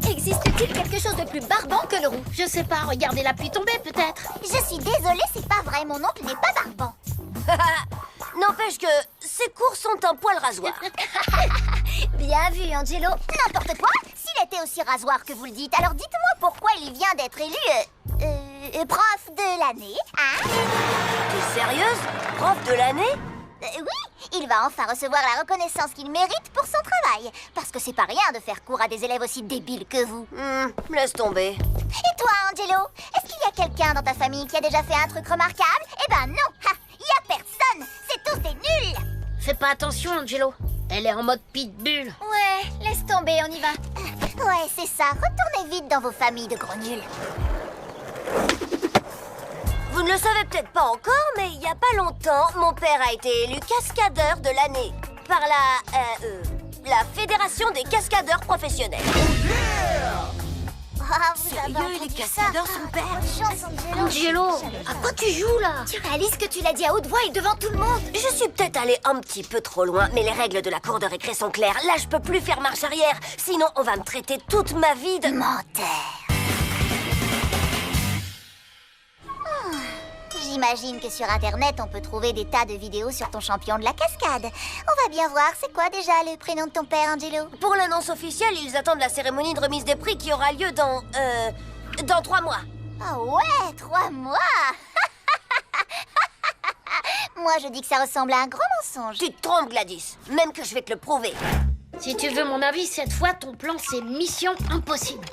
Existe-t-il quelque chose de plus barbant que le roux? Je sais pas, regardez la pluie tomber peut-être. Je suis désolée, c'est pas vrai, mon oncle n'est pas barbant. N'empêche que ses cours sont un poil rasoir. Bien vu, Angelo. N'importe quoi. S'il était aussi rasoir que vous le dites, alors dites-moi pourquoi il vient d'être élu prof de l'année, hein? T'es sérieuse? Prof de l'année? Oui, il va enfin recevoir la reconnaissance qu'il mérite pour son travail. Parce que c'est pas rien de faire cours à des élèves aussi débiles que vous. Laisse tomber. Et toi, Angelo? Est-ce qu'il y a quelqu'un dans ta famille qui a déjà fait un truc remarquable? Eh ben non, il y a personne. C'est tous des nuls. Fais pas attention, Angelo. Elle est en mode pitbull. Ouais, laisse tomber, on y va. Ouais, c'est ça. Retournez vite dans vos familles de gros nuls. Vous ne le savez peut-être pas encore, mais il y a pas longtemps, mon père a été élu cascadeur de l'année par la Fédération des cascadeurs professionnels. Vous Sérieux, avez il est entendu cascadeur, ça? son père? Bonne chance, Angelo. Angelo, à quoi tu joues là? Tu réalises que tu l'as dit à haute voix et devant tout le monde? Je suis peut-être allée un petit peu trop loin, mais les règles de la cour de récré sont claires. Là, je peux plus faire marche arrière, sinon on va me traiter toute ma vie de... Menteur. J'imagine que sur Internet, on peut trouver des tas de vidéos sur ton champion de la cascade. On va bien voir, c'est quoi déjà le prénom de ton père, Angelo? Pour l'annonce officielle, ils attendent la cérémonie de remise des prix qui aura lieu dans 3 mois. Ah ouais, 3 mois. Moi, je dis que ça ressemble à un gros mensonge. Tu te trompes, Gladys. Même que je vais te le prouver. Si tu veux mon avis, cette fois, ton plan, c'est mission impossible.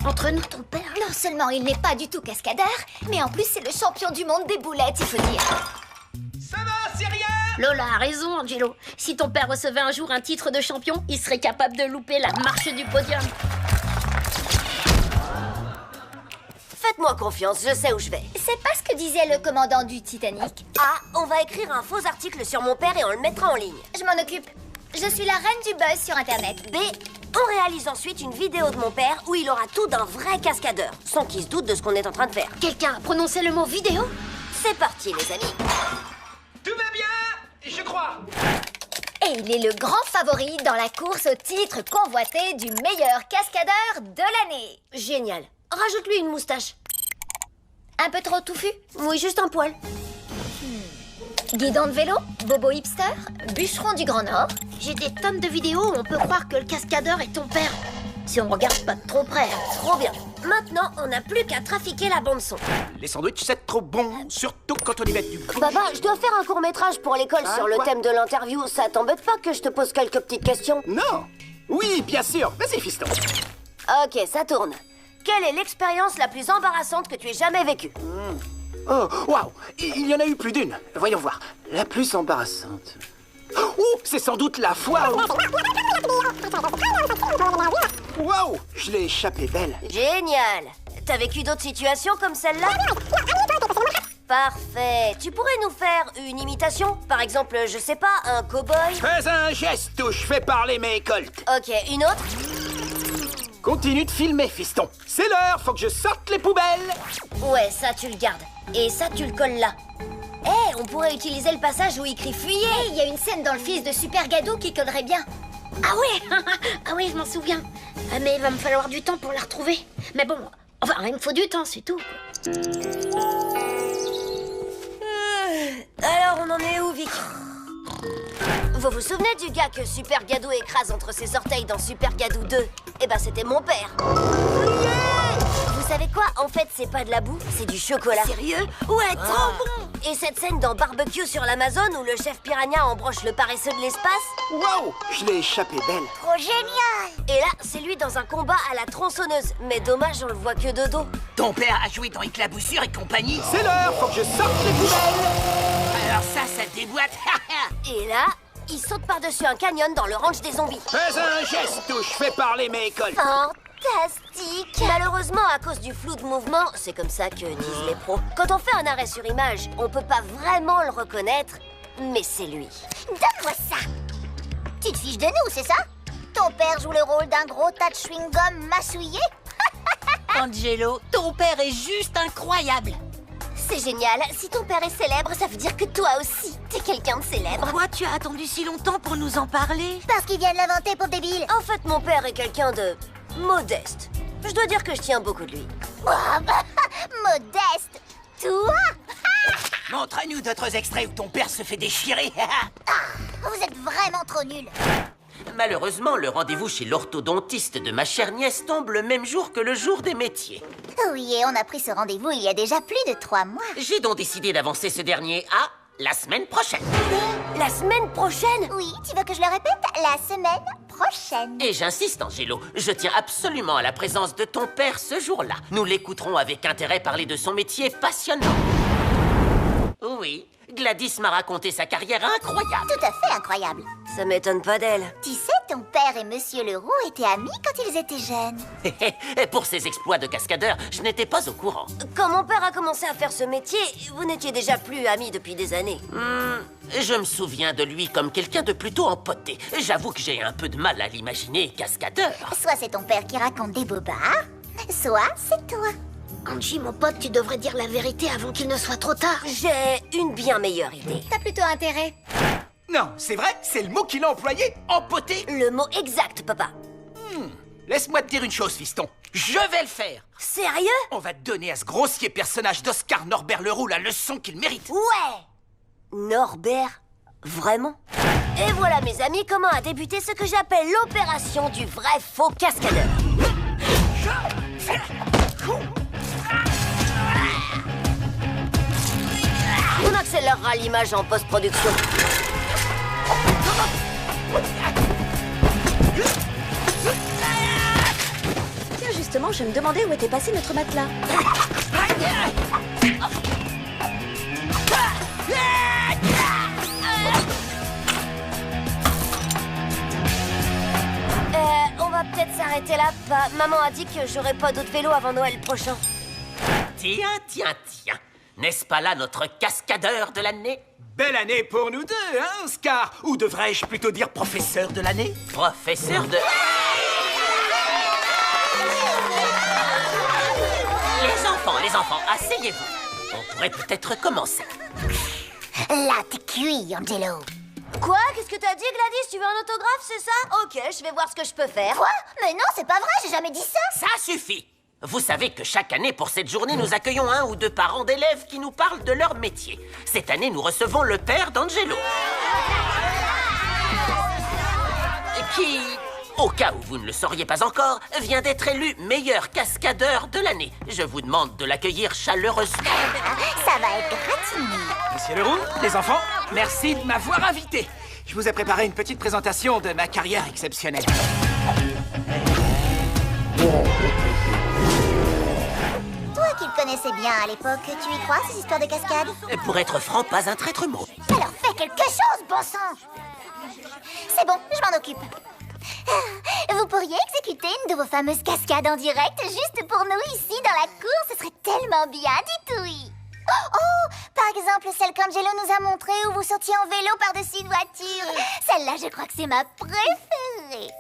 Entre nous, ton père... Non seulement il n'est pas du tout cascadeur, mais en plus c'est le champion du monde des boulettes, il faut dire. Ça va, c'est rien! Lola a raison, Angelo. Si ton père recevait un jour un titre de champion, il serait capable de louper la marche du podium. Faites-moi confiance, je sais où je vais. C'est pas ce que disait le commandant du Titanic. A, on va écrire un faux article sur mon père et on le mettra en ligne. Je m'en occupe. Je suis la reine du buzz sur Internet. B, on réalise ensuite une vidéo de mon père où il aura tout d'un vrai cascadeur, sans qu'il se doute de ce qu'on est en train de faire. Quelqu'un a prononcé le mot vidéo? C'est parti, les amis. Tout va bien, je crois. Et il est le grand favori dans la course au titre convoité du meilleur cascadeur de l'année. Génial. Rajoute-lui une moustache. Un peu trop touffu? Oui, juste un poil. Guidon de vélo? Bobo hipster? Bûcheron du Grand Nord? J'ai des tonnes de vidéos où on peut croire que le cascadeur est ton père. Si on regarde pas de trop près. Trop bien. Maintenant, on n'a plus qu'à trafiquer la bande-son. Les sandwichs, c'est trop bon, surtout quand on y met du goût. Papa, je dois faire un court-métrage pour l'école sur le quoi? thème de l'interview. Ça t'embête pas que je te pose quelques petites questions? Non! Oui, bien sûr. Vas-y, fiston. Ok, ça tourne. Quelle est l'expérience la plus embarrassante que tu aies jamais vécue? Oh, waouh! Il y en a eu plus d'une. Voyons voir. La plus embarrassante. Oh, c'est sans doute la fois où... Waouh! Je l'ai échappé belle. Génial. T'as vécu d'autres situations comme celle-là? Parfait. Tu pourrais nous faire une imitation? Par exemple, je sais pas, un cow-boy? Fais un geste où je fais parler mes colts. Ok, une autre? Continue de filmer, fiston. C'est l'heure, faut que je sorte les poubelles. Ouais, ça tu le gardes. Et ça tu le colles là. Eh, on pourrait utiliser le passage où il crie fuyez. Hey, il y a une scène dans le fils de Super Gadou qui collerait bien. Ah ouais. Ah oui, je m'en souviens. Mais il va me falloir du temps pour la retrouver. Mais bon, enfin, il me faut du temps, c'est tout. Alors, on en est où, Vic? Vous vous souvenez du gars que Super Gadou écrase entre ses orteils dans Super Gadou 2? Eh ben, c'était mon père. Vous savez quoi? En fait, c'est pas de la boue, c'est du chocolat. Sérieux? Ouais, trop bon! Et cette scène dans Barbecue sur l'Amazon où le chef piranha embroche le paresseux de l'espace? Waouh! Je l'ai échappé belle. Trop génial! Et là, c'est lui dans un combat à la tronçonneuse. Mais dommage, on le voit que de dos. Ton père a joué dans Éclaboussure et compagnie. C'est l'heure, faut que je sorte les poubelles. Alors ça déboîte. Et là, il saute par-dessus un canyon dans le ranch des zombies. Fais un geste où je fais parler mes colts. Fantastique! Malheureusement, à cause du flou de mouvement, c'est comme ça que disent les pros. Quand on fait un arrêt sur image, on peut pas vraiment le reconnaître, mais c'est lui. Donne-moi ça! Tu te fiches de nous, c'est ça? Ton père joue le rôle d'un gros tas de chewing-gum massouillé? Angelo, ton père est juste incroyable. C'est génial. Si ton père est célèbre, ça veut dire que toi aussi, t'es quelqu'un de célèbre. Pourquoi tu as attendu si longtemps pour nous en parler? Parce qu'il vient de l'inventer, pauvre débile. En fait, mon père est quelqu'un de modeste. Je dois dire que je tiens beaucoup de lui. Oh, bah, modeste. Toi? Montre-nous d'autres extraits où ton père se fait déchirer. Vous êtes vraiment trop nuls. Malheureusement, le rendez-vous chez l'orthodontiste de ma chère nièce tombe le même jour que le jour des métiers. Oui, et on a pris ce rendez-vous il y a déjà plus de 3 mois. J'ai donc décidé d'avancer ce dernier à la semaine prochaine. La semaine prochaine? Oui, tu veux que je le répète? La semaine prochaine. Et j'insiste, Angelo, je tiens absolument à la présence de ton père ce jour-là. Nous l'écouterons avec intérêt parler de son métier passionnant. Oui, Gladys m'a raconté sa carrière incroyable. Tout à fait incroyable. Ça m'étonne pas d'elle. Tu sais, ton père et Monsieur Leroux étaient amis quand ils étaient jeunes. Et pour ses exploits de cascadeur, je n'étais pas au courant. Quand mon père a commencé à faire ce métier, vous n'étiez déjà plus amis depuis des années. Je me souviens de lui comme quelqu'un de plutôt empoté. J'avoue que j'ai un peu de mal à l'imaginer cascadeur. Soit c'est ton père qui raconte des bobards, soit c'est toi. Angie, mon pote, tu devrais dire la vérité avant qu'il ne soit trop tard. J'ai une bien meilleure idée. T'as plutôt intérêt. Non, c'est vrai, c'est le mot qu'il a employé, empoté. Le mot exact, papa. Laisse-moi te dire une chose, fiston. Je vais le faire. Sérieux? On va donner à ce grossier personnage d'Oscar Norbert Leroux la leçon qu'il mérite. Ouais! Norbert? Vraiment? Et voilà, mes amis, comment a débuté ce que j'appelle l'opération du vrai faux cascadeur. On accélérera l'image en post-production. Tiens, justement, je me demandais où était passé notre matelas. On va peut-être s'arrêter là. Maman a dit que j'aurais pas d'autre vélo avant Noël prochain. Tiens. N'est-ce pas là notre cascadeur de l'année? Belle année pour nous deux, hein, Oscar? Ou devrais-je plutôt dire professeur de l'année? Professeur de... Les enfants, asseyez-vous. On pourrait peut-être commencer. Là, t'es cuit, Angelo. Quoi? Qu'est-ce que t'as dit, Gladys? Tu veux un autographe, c'est ça? Ok, je vais voir ce que je peux faire. Quoi? Mais non, c'est pas vrai, j'ai jamais dit ça. Ça suffit. Vous savez que chaque année, pour cette journée, nous accueillons 1 ou 2 parents d'élèves qui nous parlent de leur métier. Cette année, nous recevons le père d'Angelo. Qui, au cas où vous ne le sauriez pas encore, vient d'être élu meilleur cascadeur de l'année. Je vous demande de l'accueillir chaleureusement. Ça va être gratiné. Monsieur Leroux, les enfants, merci de m'avoir invité. Je vous ai préparé une petite présentation de ma carrière exceptionnelle. Toi qui le connaissais bien à l'époque, tu y crois, ces histoires de cascades? Pour être franc, pas un traître mot. Alors fais quelque chose, bon sang! C'est bon, je m'en occupe. Vous pourriez exécuter une de vos fameuses cascades en direct juste pour nous ici dans la cour, ce serait tellement bien, dites oui. Oh, par exemple celle qu'Angelo nous a montrée où vous sautiez en vélo par-dessus une voiture. Celle-là, je crois que c'est ma préférée.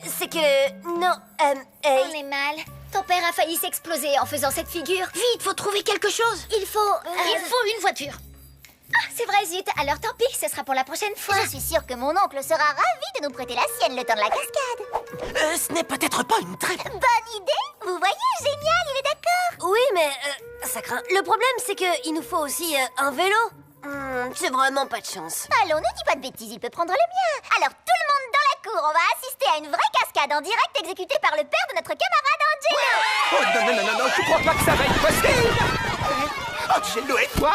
C'est que... Non, On est mal. Ton père a failli s'exploser en faisant cette figure. Vite, faut trouver quelque chose. Il faut une voiture. Ah, c'est vrai, zut. Alors tant pis, ce sera pour la prochaine fois. Je suis sûre que mon oncle sera ravi de nous prêter la sienne le temps de la cascade. Ce n'est peut-être pas une très... Bonne idée. Vous voyez, génial, il est d'accord. Oui, mais ça craint. Le problème, c'est qu'il nous faut aussi un vélo. C'est vraiment pas de chance. Allons, ne dis pas de bêtises, il peut prendre le mien. Alors tout le monde dans la cour, on va assister à une vraie cascade en direct exécutée par le père de notre camarade Angelo. Oh non, tu crois pas que ça va être possible? Angelo et toi?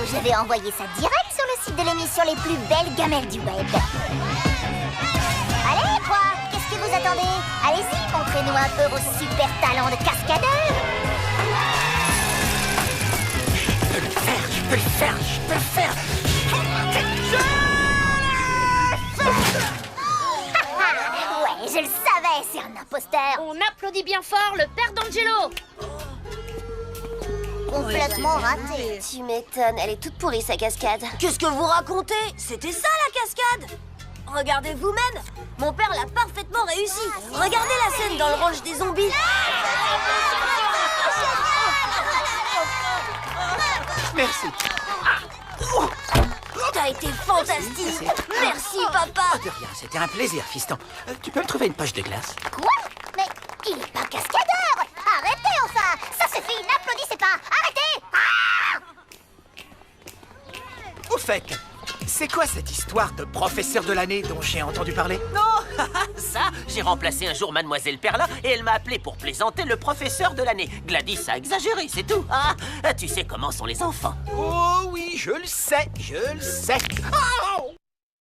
Je vais envoyer ça direct sur le site de l'émission Les plus belles gamelles du web. Allez, quoi? Qu'est-ce que vous attendez? Allez-y, montrez-nous un peu vos super talents de cascadeur. Je peux le faire. Ouais, je le savais, c'est un imposteur. On applaudit bien fort le père d'Angelo. Complètement raté. Tu m'étonnes, elle est toute pourrie sa cascade. Qu'est-ce que vous racontez? C'était ça la cascade? Regardez vous-même, mon père l'a parfaitement réussi. Regardez la scène dans le ranch des zombies. Merci. T'as été fantastique. Merci, papa. De rien, c'était un plaisir, fiston. Tu peux me trouver une poche de glace? Quoi? Mais il est pas cascadeur! Arrêtez enfin! Ça suffit, n'applaudissez pas! Arrêtez! Ah! Au fait, c'est quoi cette histoire de professeur de l'année dont j'ai entendu parler? Non, ça, j'ai remplacé un jour Mademoiselle Perla et elle m'a appelé pour plaisanter le professeur de l'année. Gladys a exagéré, c'est tout. Ah, tu sais comment sont les enfants. Oh oui, je le sais, je le sais. Oh!